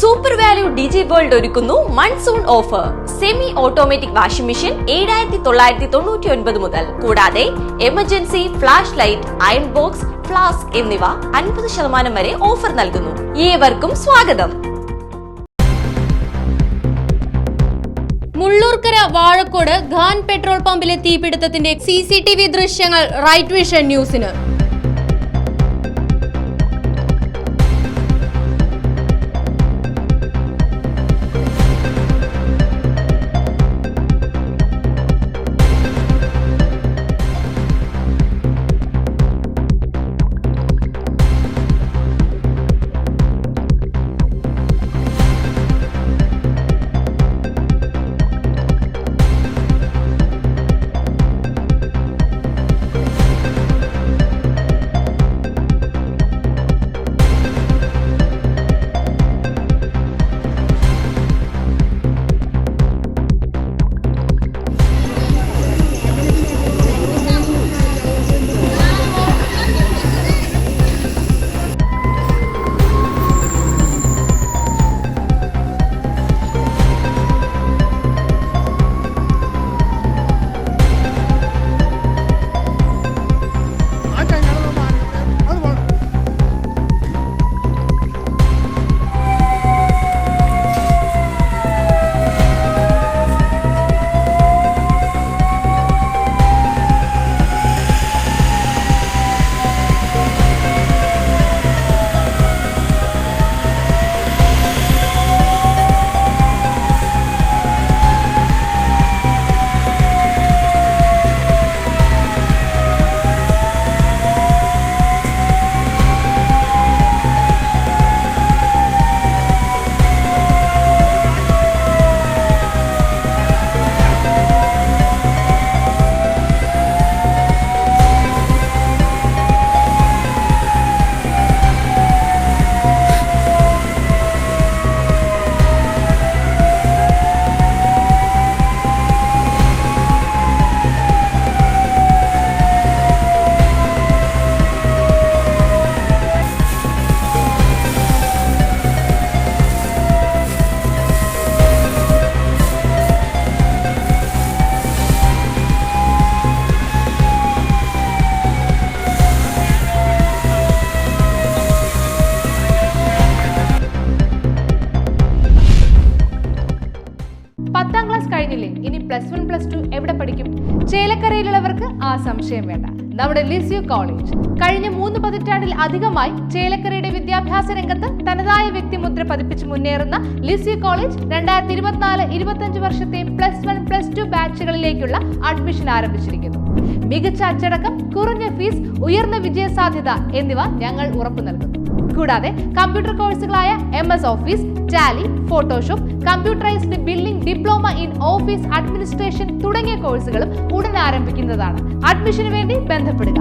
Super value ഡിജി world ഒരുക്കുന്നു monsoon offer. Semi automatic washing machine 7,999 മുതൽ. കൂടാതെ emergency flash light, iron box, flask എന്നിവ 50% വരെ ഓഫർ നൽകുന്നു. ഏവർക്കും സ്വാഗതം. മുള്ളൂർക്കര വാഴക്കോട് ഖാൻ പെട്രോൾ പമ്പിലെ തീപിടുത്തത്തിന്റെ CCTV ദൃശ്യങ്ങൾ റൈറ്റ് വിഷൻ ന്യൂസിന്. കഴിഞ്ഞില്ലേ, ഇനി +1 +2 എവിടെ പഠിക്കും? ചേലക്കരയിലുള്ളവർക്ക് ആ സംശയം വേണ്ട. നമ്മുടെ ലിസ്യു കോളേജ് കഴിഞ്ഞ 3 പതിറ്റാണ്ടിൽ അധികമായി ചേലക്കരയുടെ വിദ്യാഭ്യാസ രംഗത്ത് തനതായ വ്യക്തിമുദ്ര പതിപ്പിച്ച് മുന്നേറുന്ന ലിസ്യു കോളേജ് 2024-25 വർഷത്തെ +1 +2 ബാച്ചുകളിലേക്കുള്ള അഡ്മിഷൻ ആരംഭിച്ചിരിക്കുന്നു. മികച്ച അച്ചടക്കം, കുറഞ്ഞ ഫീസ്, ഉയർന്ന വിജയസാധ്യത എന്നിവ ഞങ്ങൾ ഉറപ്പു നൽകുന്നു. കൂടാതെ കമ്പ്യൂട്ടർ കോഴ്സുകളായ MS office, Tally, Photoshop, computerized billing, diploma in office administration തുടങ്ങിയ കോഴ്സുകളും ഉടൻ ആരംഭിക്കുന്നതാണ്. അഡ്മിഷന് വേണ്ടി ബന്ധപ്പെടുക.